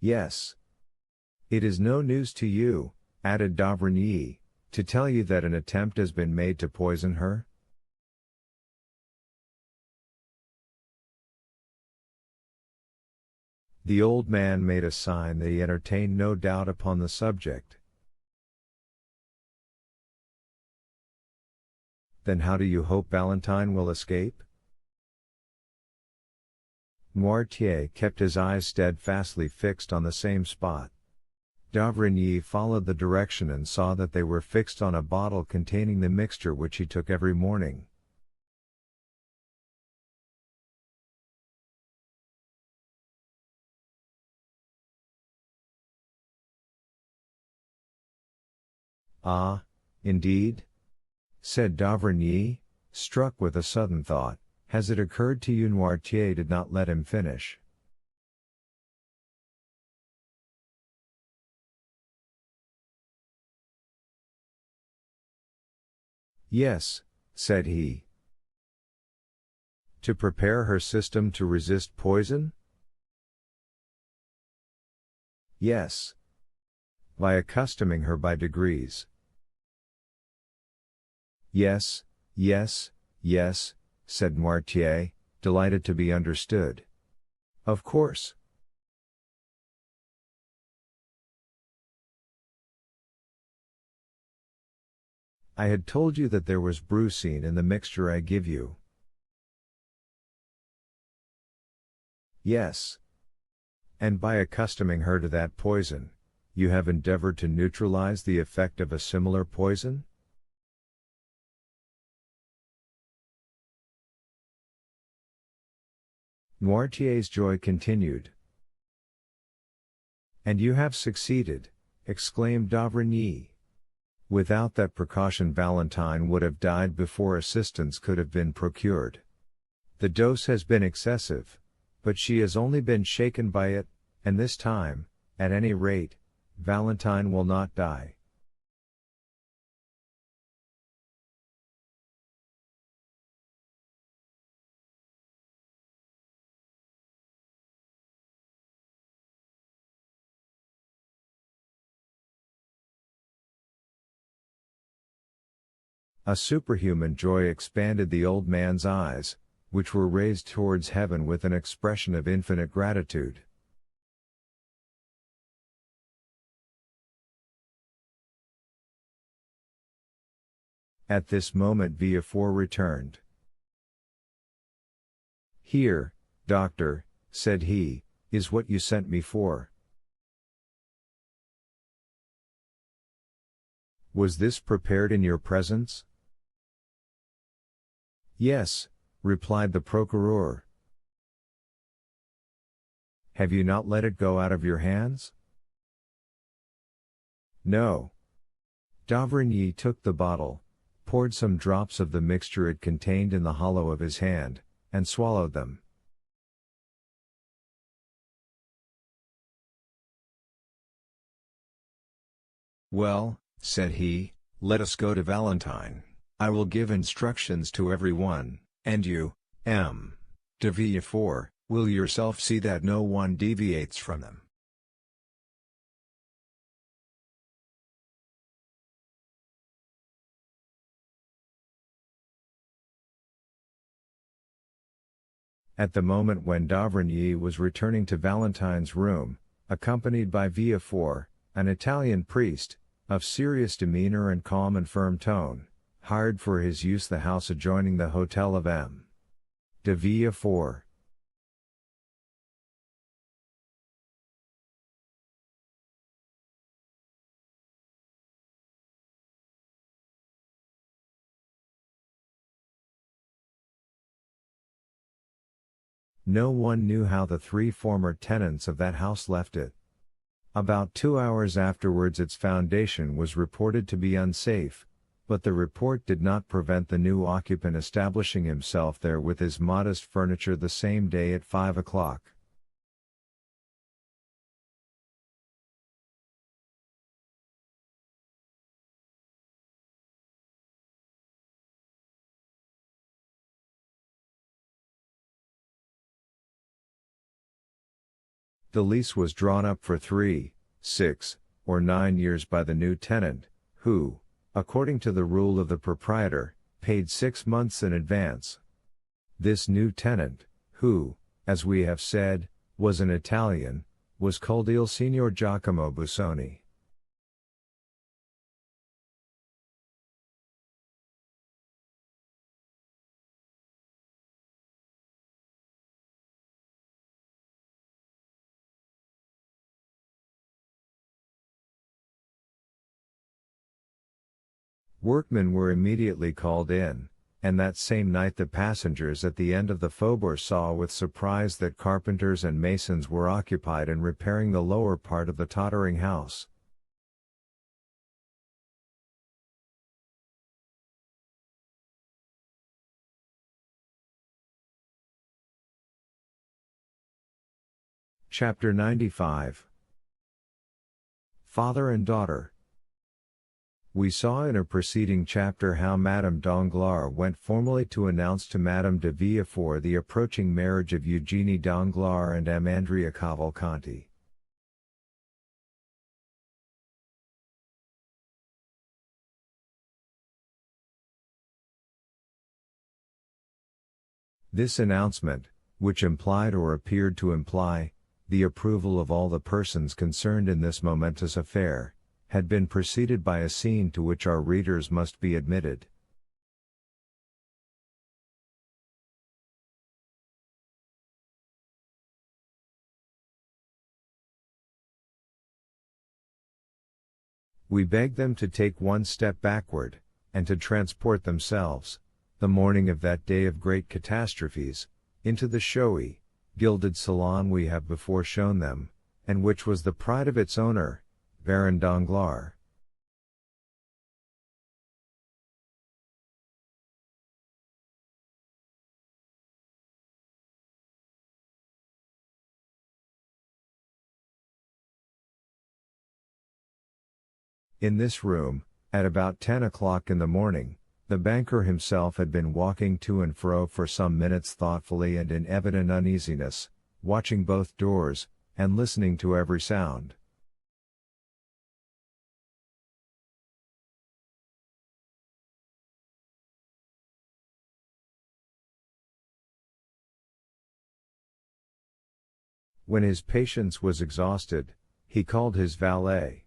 Yes. It is no news to you, added d'Avrigny, to tell you that an attempt has been made to poison her? The old man made a sign that he entertained no doubt upon the subject. Then how do you hope Valentine will escape? Noirtier kept his eyes steadfastly fixed on the same spot. D'Avrigny followed the direction and saw that they were fixed on a bottle containing the mixture which he took every morning. Ah, indeed? Said d'Avrigny, struck with a sudden thought. Has it occurred to you? Noirtier did not let him finish. Yes, said he. To prepare her system to resist poison? Yes. By accustoming her by degrees. Yes, yes, yes, said Noirtier, delighted to be understood. Of course. I had told you that there was brucine in the mixture I give you. Yes. And by accustoming her to that poison, you have endeavored to neutralize the effect of a similar poison? Noirtier's joy continued. And you have succeeded, exclaimed d'Avrigny. Without that precaution Valentine would have died before assistance could have been procured. The dose has been excessive, but she has only been shaken by it, and this time, at any rate, Valentine will not die. A superhuman joy expanded the old man's eyes, which were raised towards heaven with an expression of infinite gratitude. At this moment Villefort returned. Here, doctor, said he, is what you sent me for. Was this prepared in your presence? Yes, replied the procureur. Have you not let it go out of your hands? No. D'Avrigny took the bottle, poured some drops of the mixture it contained in the hollow of his hand, and swallowed them. Well, said he, let us go to Valentine. I will give instructions to every one, and you, M. de Villefort, will yourself see that no one deviates from them. At the moment when d'Avrigny was returning to Valentine's room, accompanied by Villefort, an Italian priest, of serious demeanor and calm and firm tone, hired for his use the house adjoining the hotel of M. de Villefort. No one knew how the three former tenants of that house left it. About 2 hours afterwards its foundation was reported to be unsafe, but the report did not prevent the new occupant establishing himself there with his modest furniture the same day at 5 o'clock. The lease was drawn up for 3, 6, or 9 years by the new tenant, who, according to the rule of the proprietor, paid 6 months in advance. This new tenant, who, as we have said, was an Italian, was called Il Signor Giacomo Busoni. Workmen were immediately called in, and that same night the passengers at the end of the faubourg saw with surprise that carpenters and masons were occupied in repairing the lower part of the tottering house. Chapter 95. Father and Daughter. We saw in a preceding chapter how Madame Danglars went formally to announce to Madame de Villefort the approaching marriage of Eugenie Danglars and Andrea Cavalcanti. This announcement, which implied or appeared to imply, the approval of all the persons concerned in this momentous affair, had been preceded by a scene to which our readers must be admitted. We beg them to take one step backward, and to transport themselves, the morning of that day of great catastrophes, into the showy, gilded salon we have before shown them, and which was the pride of its owner, Baron Danglars. In this room, at about 10 o'clock in the morning, the banker himself had been walking to and fro for some minutes thoughtfully and in evident uneasiness, watching both doors, and listening to every sound. When his patience was exhausted, he called his valet.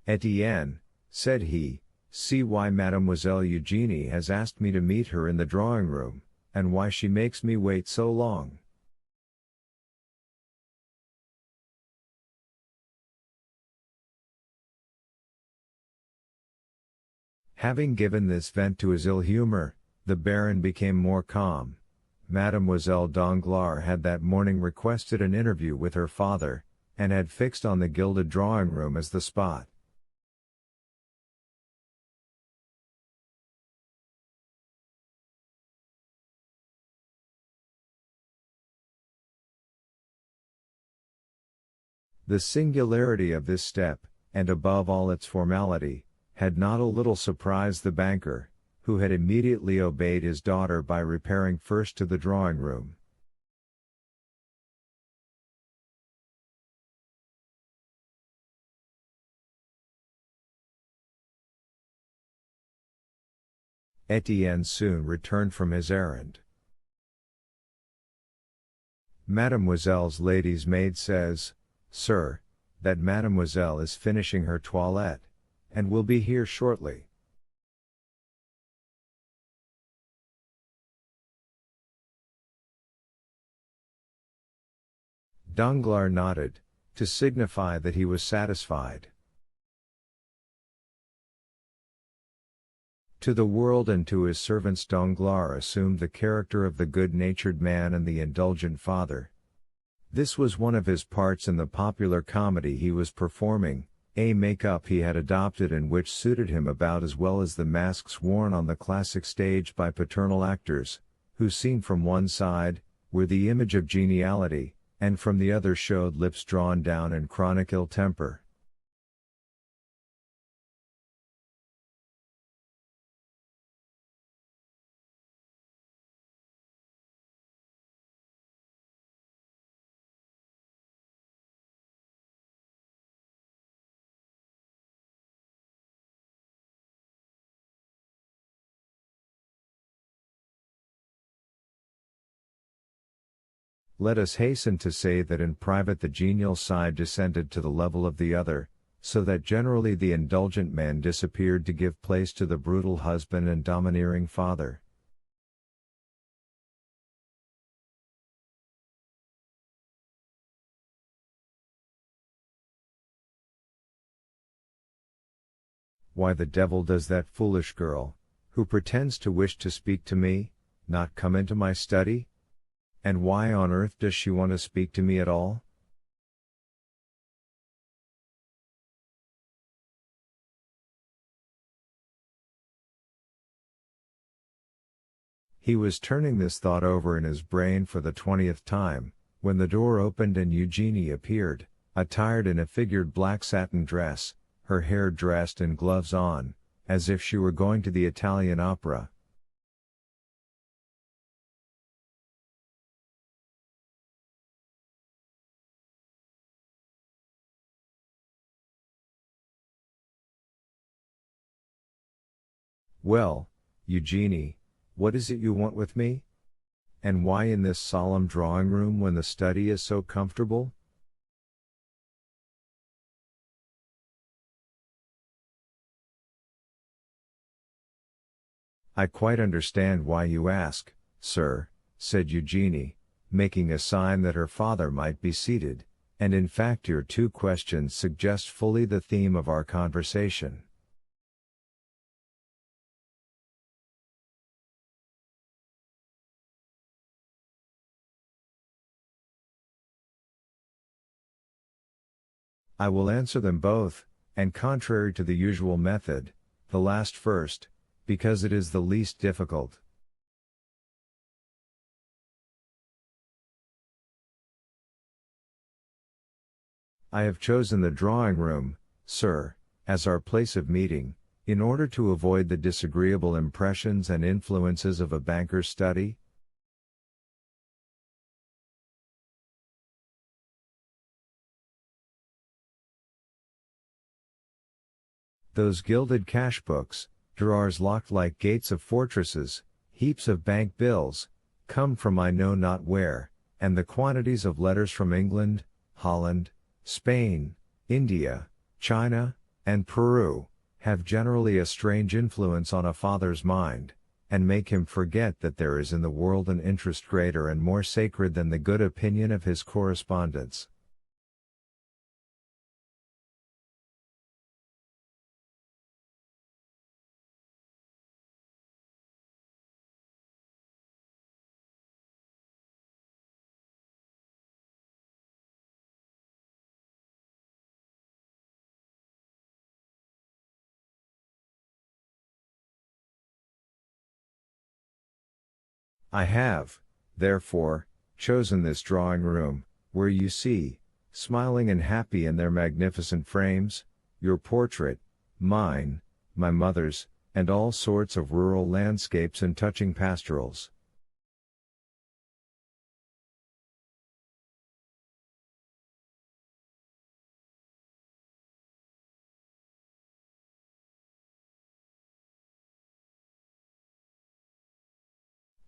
"Etienne," said he, "see why Mademoiselle Eugenie has asked me to meet her in the drawing-room, and why she makes me wait so long." Having given this vent to his ill humor, the Baron became more calm. Mademoiselle Danglars had that morning requested an interview with her father, and had fixed on the gilded drawing-room as the spot. The singularity of this step, and above all its formality, had not a little surprised the banker, who had immediately obeyed his daughter by repairing first to the drawing-room. Etienne soon returned from his errand. "Mademoiselle's lady's maid says, sir, that Mademoiselle is finishing her toilette, and will be here shortly." Danglars nodded, to signify that he was satisfied. To the world and to his servants Danglars assumed the character of the good-natured man and the indulgent father. This was one of his parts in the popular comedy he was performing, a make-up he had adopted and which suited him about as well as the masks worn on the classic stage by paternal actors, who seen from one side, were the image of geniality, and from the other showed lips drawn down in chronic ill temper. Let us hasten to say that in private the genial side descended to the level of the other, so that generally the indulgent man disappeared to give place to the brutal husband and domineering father. Why the devil does that foolish girl, who pretends to wish to speak to me, not come into my study? And why on earth does she want to speak to me at all? He was turning this thought over in his brain for the 20th time, when the door opened and Eugenie appeared, attired in a figured black satin dress, her hair dressed and gloves on, as if she were going to the Italian opera. Well, Eugenie, what is it you want with me? And why in this solemn drawing room when the study is so comfortable? I quite understand why you ask, sir, said Eugenie, making a sign that her father might be seated, and in fact your two questions suggest fully the theme of our conversation. I will answer them both, and contrary to the usual method, the last first, because it is the least difficult. I have chosen the drawing room, sir, as our place of meeting, in order to avoid the disagreeable impressions and influences of a banker's study. Those gilded cash books, drawers locked like gates of fortresses, heaps of bank bills, come from I know not where, and the quantities of letters from England, Holland, Spain, India, China, and Peru, have generally a strange influence on a father's mind, and make him forget that there is in the world an interest greater and more sacred than the good opinion of his correspondents. I have, therefore, chosen this drawing room, where you see, smiling and happy in their magnificent frames, your portrait, mine, my mother's, and all sorts of rural landscapes and touching pastorals.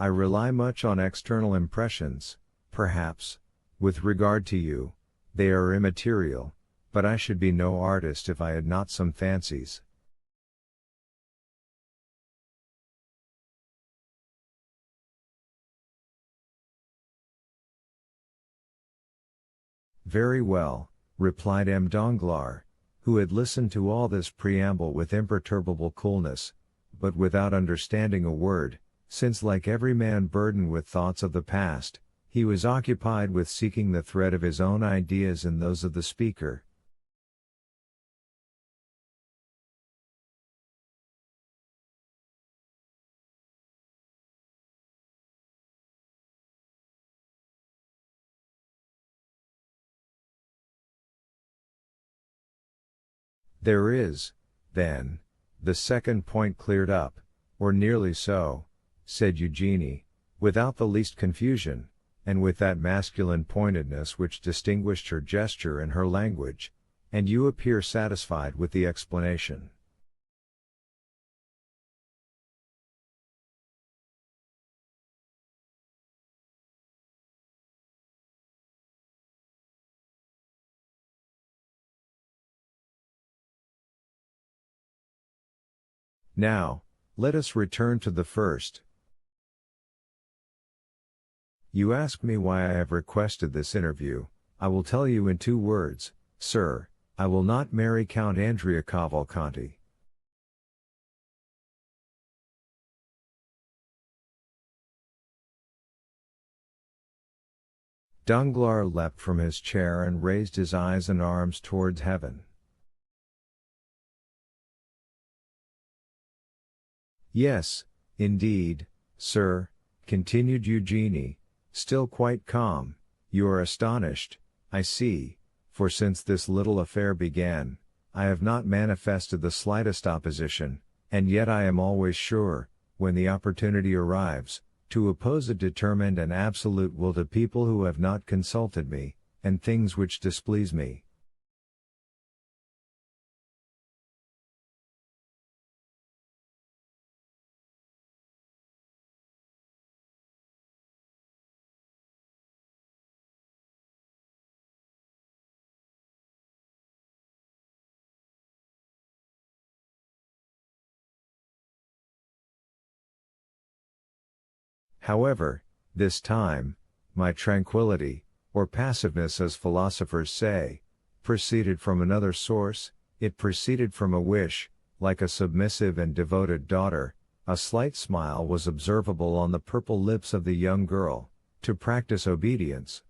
I rely much on external impressions, perhaps, with regard to you, they are immaterial, but I should be no artist if I had not some fancies. Very well, replied M. Danglars, who had listened to all this preamble with imperturbable coolness, but without understanding a word, since like every man burdened with thoughts of the past, he was occupied with seeking the thread of his own ideas in those of the speaker. There is, then, the second point cleared up, or nearly so, said Eugenie, without the least confusion, and with that masculine pointedness which distinguished her gesture and her language, and you appear satisfied with the explanation. Now, let us return to the first. You ask me why I have requested this interview. I will tell you in 2 words, sir. I will not marry Count Andrea Cavalcanti. Danglars leapt from his chair and raised his eyes and arms towards heaven. Yes, indeed, sir, continued Eugenie, still quite calm, you are astonished, I see, for since this little affair began, I have not manifested the slightest opposition, and yet I am always sure, when the opportunity arrives, to oppose a determined and absolute will to people who have not consulted me, and things which displease me. However, this time, my tranquility, or passiveness as philosophers say, proceeded from another source. It proceeded from a wish, like a submissive and devoted daughter. A slight smile was observable on the purple lips of the young girl, to practice obedience,